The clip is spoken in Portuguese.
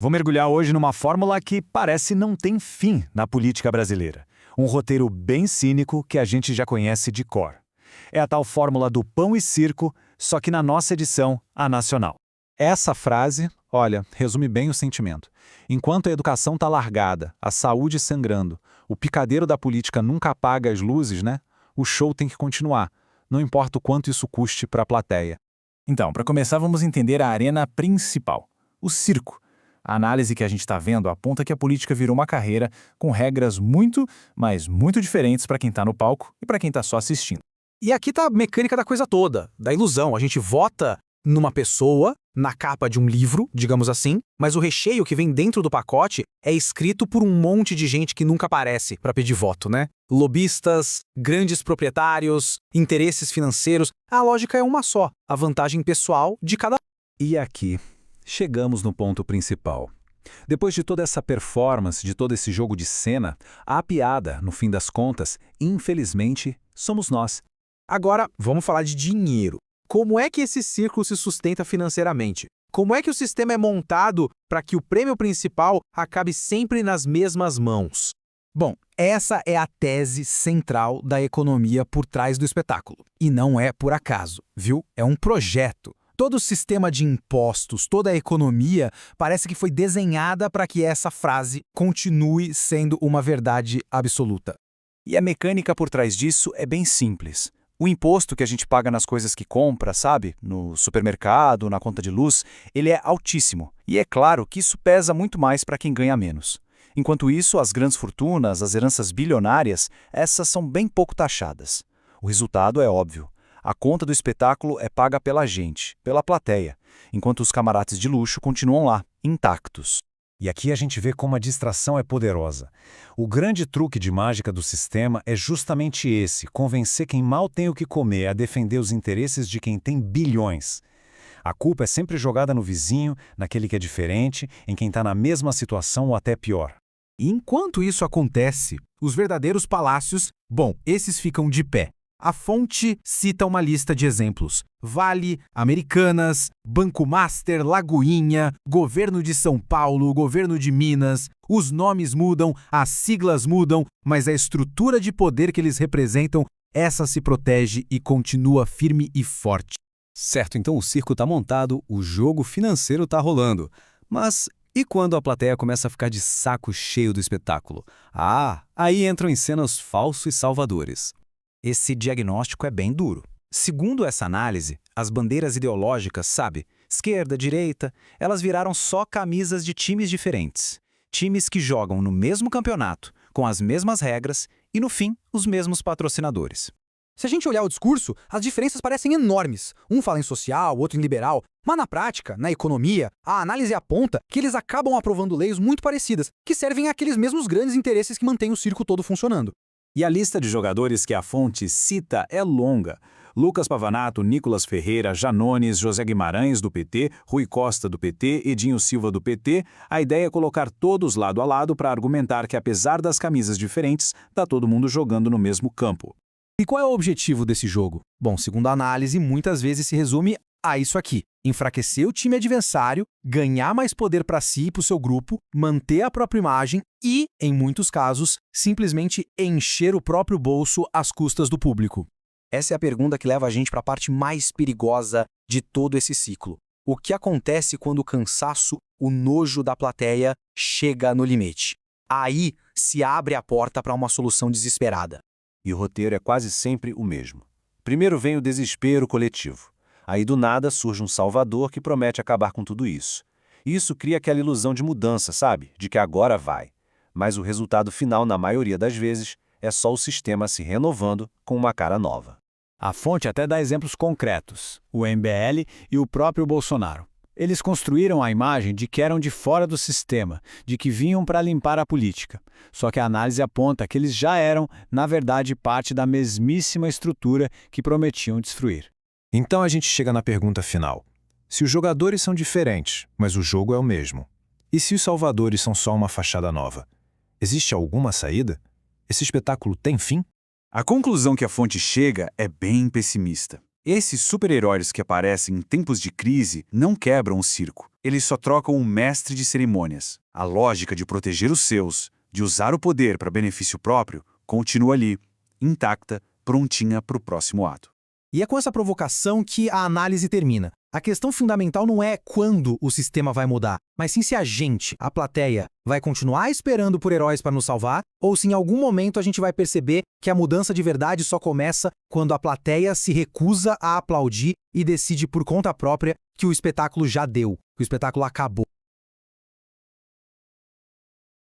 Vou mergulhar hoje numa fórmula que parece não tem fim na política brasileira. Um roteiro bem cínico que a gente já conhece de cor. É a tal fórmula do pão e circo, só que na nossa edição, a nacional. Essa frase, olha, resume bem o sentimento. Enquanto a educação está largada, a saúde sangrando, o picadeiro da política nunca apaga as luzes, né? O show tem que continuar, não importa o quanto isso custe para a plateia. Então, para começar, vamos entender a arena principal, o circo. A análise que a gente está vendo aponta que a política virou uma carreira com regras muito, mas muito diferentes para quem está no palco e para quem está só assistindo. E aqui tá a mecânica da coisa toda, da ilusão. A gente vota numa pessoa, na capa de um livro, digamos assim, mas o recheio que vem dentro do pacote é escrito por um monte de gente que nunca aparece para pedir voto, né? Lobistas, grandes proprietários, interesses financeiros. A lógica é uma só, a vantagem pessoal de cada. E aqui, chegamos no ponto principal. Depois de toda essa performance, de todo esse jogo de cena, a piada, no fim das contas, infelizmente, somos nós. Agora, vamos falar de dinheiro. Como é que esse círculo se sustenta financeiramente? Como é que o sistema é montado para que o prêmio principal acabe sempre nas mesmas mãos? Bom, essa é a tese central da economia por trás do espetáculo. E não é por acaso, viu? É um projeto. Todo o sistema de impostos, toda a economia, parece que foi desenhada para que essa frase continue sendo uma verdade absoluta. E a mecânica por trás disso é bem simples. O imposto que a gente paga nas coisas que compra, sabe? No supermercado, na conta de luz, ele é altíssimo. E é claro que isso pesa muito mais para quem ganha menos. Enquanto isso, as grandes fortunas, as heranças bilionárias, essas são bem pouco taxadas. O resultado é óbvio. A conta do espetáculo é paga pela gente, pela plateia, enquanto os camarotes de luxo continuam lá, intactos. E aqui a gente vê como a distração é poderosa. O grande truque de mágica do sistema é justamente esse, convencer quem mal tem o que comer a defender os interesses de quem tem bilhões. A culpa é sempre jogada no vizinho, naquele que é diferente, em quem está na mesma situação ou até pior. E enquanto isso acontece, os verdadeiros palácios, bom, esses ficam de pé. A fonte cita uma lista de exemplos. Vale, Americanas, Banco Master, Lagoinha, Governo de São Paulo, Governo de Minas. Os nomes mudam, as siglas mudam, mas a estrutura de poder que eles representam, essa se protege e continua firme e forte. Certo, então o circo está montado, o jogo financeiro está rolando. Mas e quando a plateia começa a ficar de saco cheio do espetáculo? Ah, aí entram em cena os falsos salvadores. Esse diagnóstico é bem duro. Segundo essa análise, as bandeiras ideológicas, sabe, esquerda, direita, elas viraram só camisas de times diferentes. Times que jogam no mesmo campeonato, com as mesmas regras e, no fim, os mesmos patrocinadores. Se a gente olhar o discurso, as diferenças parecem enormes. Um fala em social, outro em liberal, mas na prática, na economia, a análise aponta que eles acabam aprovando leis muito parecidas, que servem àqueles mesmos grandes interesses que mantêm o circo todo funcionando. E a lista de jogadores que a fonte cita é longa. Lucas Pavanato, Nicolas Ferreira, Janones, José Guimarães, do PT, Rui Costa, do PT, Edinho Silva, do PT. A ideia é colocar todos lado a lado para argumentar que, apesar das camisas diferentes, está todo mundo jogando no mesmo campo. E qual é o objetivo desse jogo? Bom, segundo a análise, muitas vezes se resume a isso aqui. Enfraquecer o time adversário, ganhar mais poder para si e para o seu grupo, manter a própria imagem e, em muitos casos, simplesmente encher o próprio bolso às custas do público. Essa é a pergunta que leva a gente para a parte mais perigosa de todo esse ciclo. O que acontece quando o cansaço, o nojo da plateia chega no limite? Aí se abre a porta para uma solução desesperada. E o roteiro é quase sempre o mesmo. Primeiro vem o desespero coletivo. Aí do nada surge um salvador que promete acabar com tudo isso. Isso cria aquela ilusão de mudança, sabe? De que agora vai. Mas o resultado final, na maioria das vezes, é só o sistema se renovando com uma cara nova. A fonte até dá exemplos concretos, o MBL e o próprio Bolsonaro. Eles construíram a imagem de que eram de fora do sistema, de que vinham para limpar a política. Só que a análise aponta que eles já eram, na verdade, parte da mesmíssima estrutura que prometiam destruir. Então a gente chega na pergunta final. Se os jogadores são diferentes, mas o jogo é o mesmo, e se os salvadores são só uma fachada nova, existe alguma saída? Esse espetáculo tem fim? A conclusão que a fonte chega é bem pessimista. Esses super-heróis que aparecem em tempos de crise não quebram o circo. Eles só trocam um mestre de cerimônias. A lógica de proteger os seus, de usar o poder para benefício próprio, continua ali, intacta, prontinha para o próximo ato. E é com essa provocação que a análise termina. A questão fundamental não é quando o sistema vai mudar, mas sim se a gente, a plateia, vai continuar esperando por heróis para nos salvar, ou se em algum momento a gente vai perceber que a mudança de verdade só começa quando a plateia se recusa a aplaudir e decide por conta própria que o espetáculo já deu, que o espetáculo acabou.